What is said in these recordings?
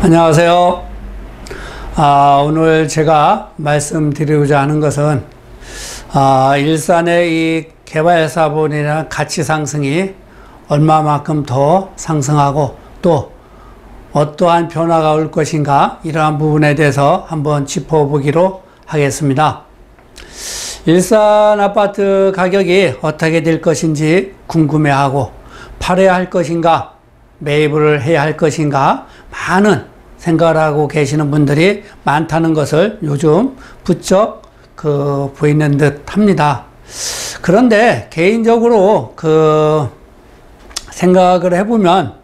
안녕하세요. 오늘 제가 말씀드리고자 하는 것은 일산의 이 개발사본이나 가치 상승이 얼마만큼 더 상승하고 또 어떠한 변화가 올 것인가, 이러한 부분에 대해서 한번 짚어보기로 하겠습니다. 일산 아파트 가격이 어떻게 될 것인지 궁금해하고, 팔아야 할 것인가, 매입을 해야 할 것인가, 많은 생각을 하고 계시는 분들이 많다는 것을 요즘 부쩍 보이는 듯 합니다. 그런데 개인적으로 생각을 해보면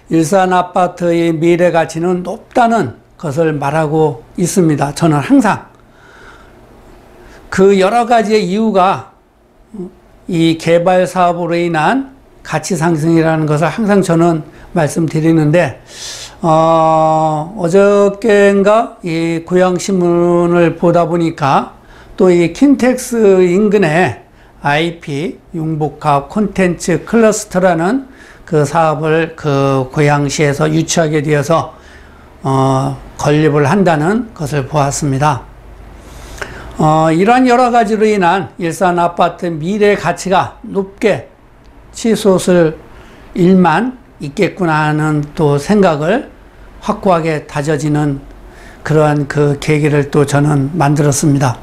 일산 아파트의 미래 가치는 높다는 것을 말하고 있습니다. 저는 항상 그 여러 가지의 이유가 이 개발 사업으로 인한 가치 상승이라는 것을 항상 저는 말씀드리는데, 어저께인가 이 고양신문을 보다 보니까 또 이 킨텍스 인근에 IP 융복합 콘텐츠 클러스터라는 그 사업을 고양시에서 유치하게 되어서 건립을 한다는 것을 보았습니다. 이러한 여러 가지로 인한 일산 아파트 미래 가치가 높게 치솟을 일만 있겠구나 하는 또 생각을 확고하게 다져지는 그러한 계기를 또 저는 만들었습니다.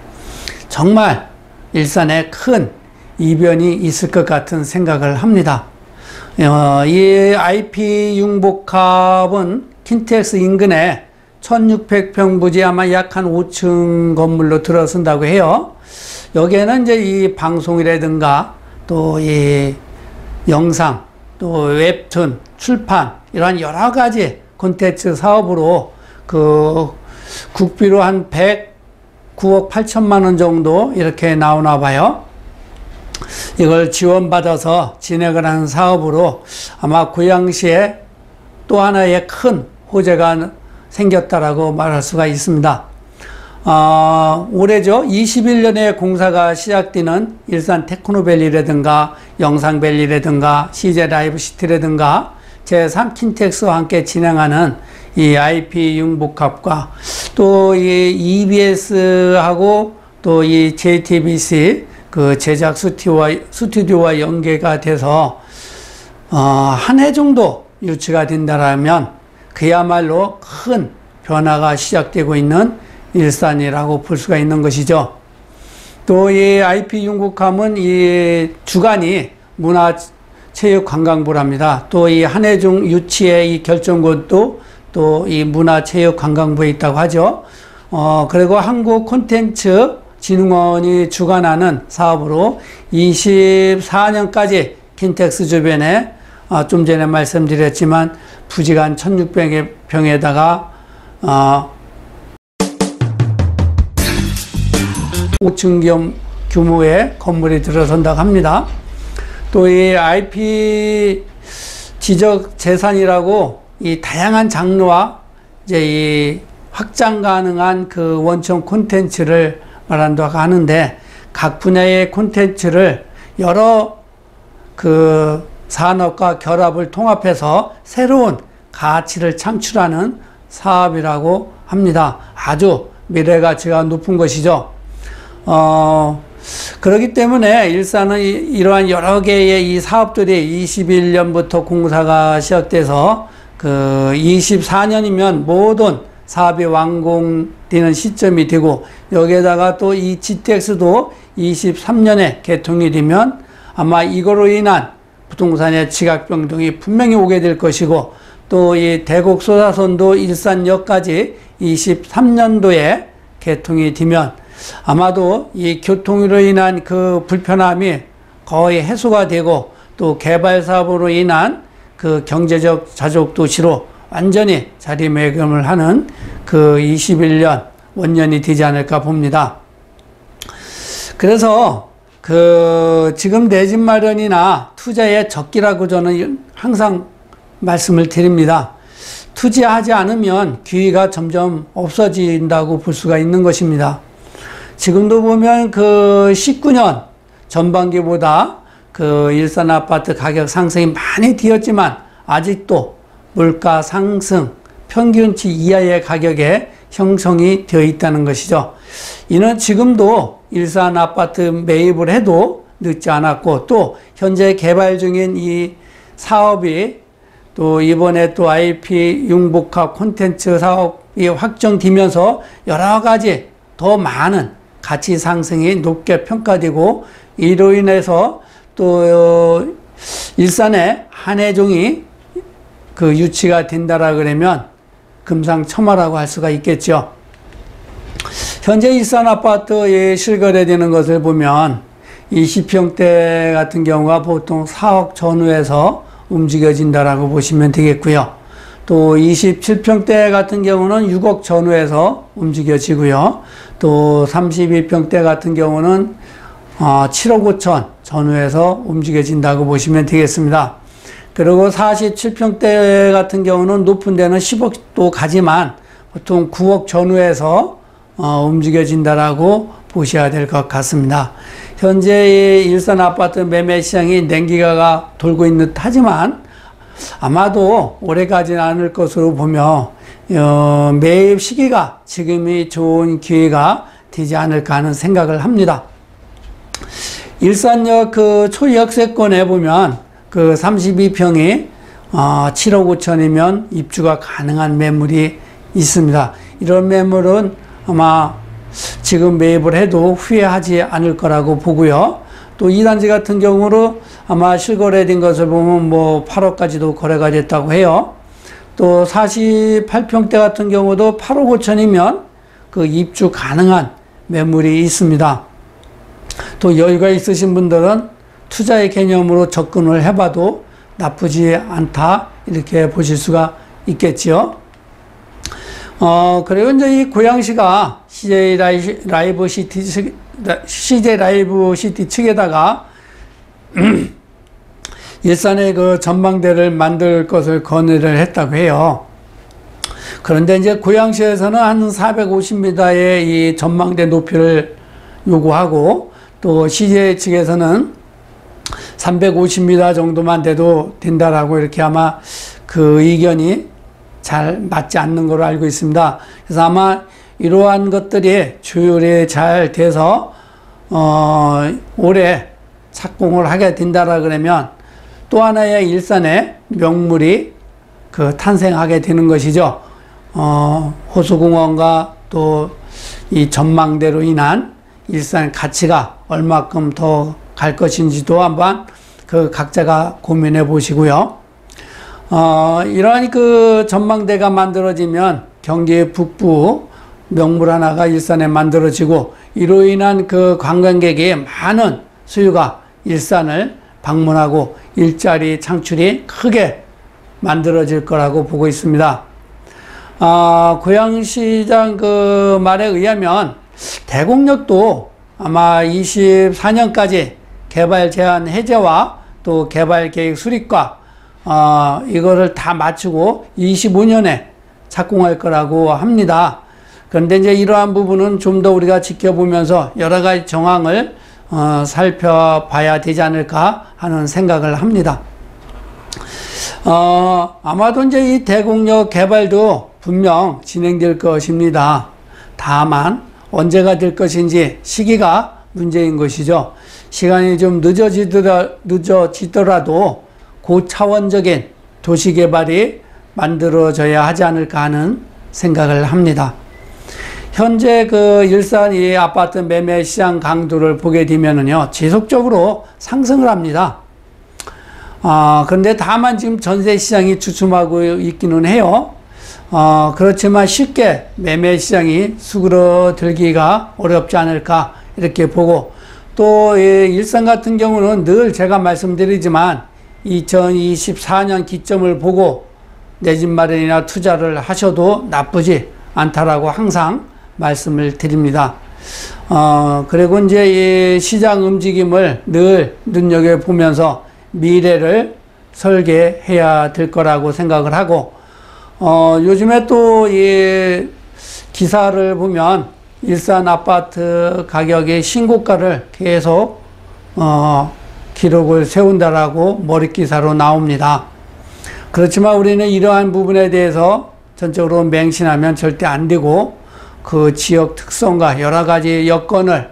정말 일산에 큰 이변이 있을 것 같은 생각을 합니다. 이 IP 융복합은 킨텍스 인근에 1600평 부지 아마 약 한 5층 건물로 들어선다고 해요. 여기에는 이제 이 방송이라든가 또 이 영상, 또 웹툰, 출판, 이러한 여러 가지 콘텐츠 사업으로 국비로 한 109억 8천만 원 정도 이렇게 나오나 봐요. 이걸 지원받아서 진행을 하는 사업으로 아마 고양시에 또 하나의 큰 호재가 생겼다라고 말할 수가 있습니다. 올해죠. 21년에 공사가 시작되는 일산 테크노밸리라든가 영상밸리라든가 CJ 라이브시티라든가 제3 킨텍스와 함께 진행하는 이 IP 융복합과 또 이 EBS하고 또 이 JTBC 제작 스튜디오와 연계가 돼서 한 해 정도 유치가 된다면 그야말로 큰 변화가 시작되고 있는 일산이라고 볼 수가 있는 것이죠. 또 이 IP 융복합은 이 주관이 문화체육관광부랍니다. 또 이 한해중 유치의 이 결정권도 또 이 문화체육관광부에 있다고 하죠. 그리고 한국콘텐츠진흥원이 주관하는 사업으로 24년까지 킨텍스 주변에 좀 전에 말씀드렸지만 부지가 한 1600평에다가 5층 규모의 건물이 들어선다고 합니다. 또 이 IP 지적 재산이라고 이 다양한 장르와 이제 이 확장 가능한 원천 콘텐츠를 말한다고 하는데, 각 분야의 콘텐츠를 여러 산업과 결합을 통합해서 새로운 가치를 창출하는 사업이라고 합니다. 아주 미래 가치가 높은 것이죠. 그렇기 때문에 일산은 이러한 여러 개의 이 사업들이 21년부터 공사가 시작돼서 24년이면 모든 사업이 완공되는 시점이 되고, 여기에다가 또 이 GTX도 23년에 개통이 되면 아마 이거로 인한 부동산의 지각변동이 분명히 오게 될 것이고, 또 이 대곡 소사선도 일산역까지 23년도에 개통이 되면 아마도 이 교통으로 인한 불편함이 거의 해소가 되고, 또 개발 사업으로 인한 경제적 자족 도시로 완전히 자리매김을 하는 21년 원년이 되지 않을까 봅니다. 그래서 지금 내 집 마련이나 투자의 적기라고 저는 항상 말씀을 드립니다. 투자하지 않으면 기회가 점점 없어진다고 볼 수가 있는 것입니다. 지금도 보면 19년 전반기보다 일산 아파트 가격 상승이 많이 되었지만 아직도 물가 상승 평균치 이하의 가격에 형성이 되어 있다는 것이죠. 이는 지금도 일산 아파트 매입을 해도 늦지 않았고, 또 현재 개발 중인 이 사업이 또 이번에 또 IP 융복합 콘텐츠 사업이 확정되면서 여러 가지 더 많은 가치 상승이 높게 평가되고, 이로 인해서 또 일산의 한해종이 그 유치가 된다라 그러면 금상첨화라고 할 수가 있겠죠. 현재 일산 아파트에 실거래되는 것을 보면 20평대 같은 경우가 보통 4억 전후에서 움직여진다라고 보시면 되겠고요. 또 27평대 같은 경우는 6억 전후에서 움직여지고요. 또 32평대 같은 경우는 7억 5천 전후에서 움직여진다고 보시면 되겠습니다. 그리고 47평대 같은 경우는 높은 데는 10억도 가지만 보통 9억 전후에서 움직여진다라고 보셔야 될 것 같습니다. 현재 일산 아파트 매매 시장이 냉기가가 돌고 있는 듯 하지만 아마도 오래 가지는 않을 것으로 보며 매입 시기가 지금이 좋은 기회가 되지 않을까 하는 생각을 합니다. 일산역 그 초역세권에 보면 그 32평이 7억 5천이면 입주가 가능한 매물이 있습니다. 이런 매물은 아마 지금 매입을 해도 후회하지 않을 거라고 보고요. 또 2단지 같은 경우로 아마 실거래된 것을 보면 뭐 8억까지도 거래가 됐다고 해요. 또 48평대 같은 경우도 8억 5천이면 그 입주 가능한 매물이 있습니다. 또 여유가 있으신 분들은 투자의 개념으로 접근을 해봐도 나쁘지 않다, 이렇게 보실 수가 있겠지요. 그리고 이제 이 고양시가 CJ 라이브 시티 측에다가 일산의 그 전망대를 만들 것을 건의를 했다고 해요. 그런데 이제 고양시에서는 한 450m의 이 전망대 높이를 요구하고, 또 CJ 측에서는 350m 정도만 돼도 된다라고 이렇게 아마 그 의견이 잘 맞지 않는 걸로 알고 있습니다. 그래서 아마 이러한 것들이 조율이 잘 돼서 올해 착공을 하게 된다라 그러면 또 하나의 일산의 명물이 그 탄생하게 되는 것이죠. 호수공원과 또 이 전망대로 인한 일산 가치가 얼마큼 더 갈 것인지도 한번 그 각자가 고민해 보시고요. 이러한 그 전망대가 만들어지면 경기 북부 명물 하나가 일산에 만들어지고, 이로 인한 그 관광객이 많은 수요가 일산을 방문하고 일자리 창출이 크게 만들어질 거라고 보고 있습니다. 고양시장 그 말에 의하면 대곡역도 아마 24년까지 개발 제한 해제와 또 개발 계획 수립과 이거를 다 마치고 25년에 착공할 거라고 합니다. 그런데 이제 이러한 부분은 좀 더 우리가 지켜보면서 여러 가지 정황을 살펴봐야 되지 않을까 하는 생각을 합니다. 아마도 이제 이 대곡역 개발도 분명 진행될 것입니다. 다만 언제가 될 것인지 시기가 문제인 것이죠. 시간이 좀 늦어지더라도 고차원적인 도시개발이 만들어져야 하지 않을까 하는 생각을 합니다. 현재 그 일산 이 아파트 매매 시장 강도를 보게 되면은요, 지속적으로 상승을 합니다. 그런데 다만 지금 전세 시장이 주춤하고 있기는 해요. 그렇지만 쉽게 매매 시장이 수그러들기가 어렵지 않을까 이렇게 보고, 또 일산 같은 경우는 늘 제가 말씀드리지만 2024년 기점을 보고 내 집 마련이나 투자를 하셔도 나쁘지 않다라고 항상 말씀을 드립니다. 그리고 이제 이 시장 움직임을 늘 눈여겨보면서 미래를 설계해야 될 거라고 생각을 하고, 요즘에 또 이 기사를 보면 일산 아파트 가격의 신고가를 계속 기록을 세운다라고 머릿기사로 나옵니다. 그렇지만 우리는 이러한 부분에 대해서 전적으로 맹신하면 절대 안 되고 그 지역 특성과 여러 가지 여건을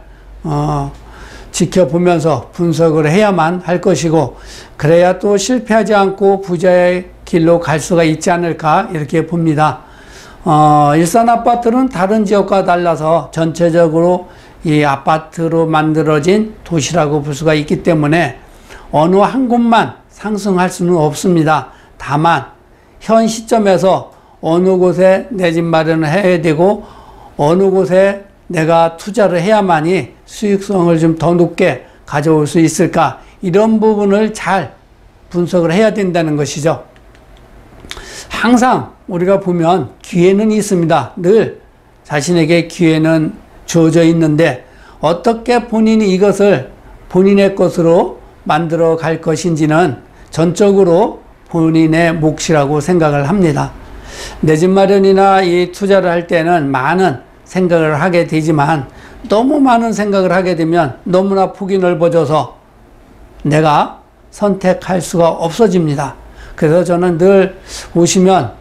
지켜보면서 분석을 해야만 할 것이고, 그래야 또 실패하지 않고 부자의 길로 갈 수가 있지 않을까 이렇게 봅니다. 일산 아파트는 다른 지역과 달라서 전체적으로 이 아파트로 만들어진 도시라고 볼 수가 있기 때문에 어느 한 곳만 상승할 수는 없습니다. 다만 현 시점에서 어느 곳에 내 집 마련을 해야 되고 어느 곳에 내가 투자를 해야만이 수익성을 좀 더 높게 가져올 수 있을까, 이런 부분을 잘 분석을 해야 된다는 것이죠. 항상 우리가 보면 기회는 있습니다. 늘 자신에게 기회는 주어져 있는데 어떻게 본인이 이것을 본인의 것으로 만들어 갈 것인지는 전적으로 본인의 몫이라고 생각을 합니다. 내 집 마련이나 이 투자를 할 때는 많은 생각을 하게 되지만 너무 많은 생각을 하게 되면 너무나 폭이 넓어져서 내가 선택할 수가 없어집니다. 그래서 저는 늘 오시면,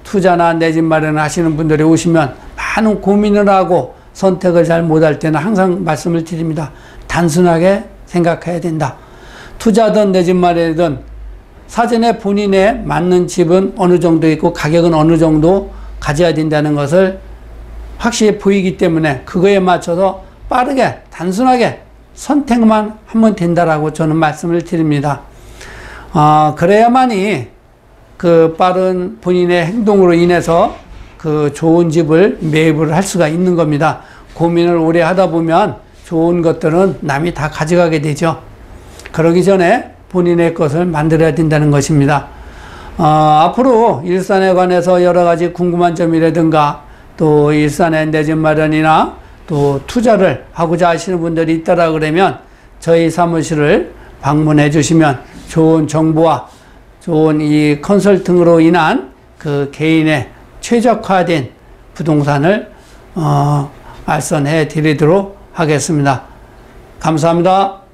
투자나 내 집 마련 하시는 분들이 오시면 많은 고민을 하고 선택을 잘 못할 때는 항상 말씀을 드립니다. 단순하게 생각해야 된다. 투자든 내 집 마련이든 사전에 본인에 맞는 집은 어느 정도 있고 가격은 어느 정도 가져야 된다는 것을 확실히 보이기 때문에 그거에 맞춰서 빠르게 단순하게 선택만 하면 된다라고 저는 말씀을 드립니다. 그래야만이 그 빠른 본인의 행동으로 인해서 그 좋은 집을 매입을 할 수가 있는 겁니다. 고민을 오래 하다 보면 좋은 것들은 남이 다 가져가게 되죠. 그러기 전에 본인의 것을 만들어야 된다는 것입니다. 앞으로 일산에 관해서 여러 가지 궁금한 점이라든가 또 일산에 내 집 마련이나 또 투자를 하고자 하시는 분들이 있다라 그러면 저희 사무실을 방문해 주시면 좋은 정보와 좋은 이 컨설팅으로 인한 그 개인의 최적화된 부동산을 알선해 드리도록 하겠습니다. 감사합니다.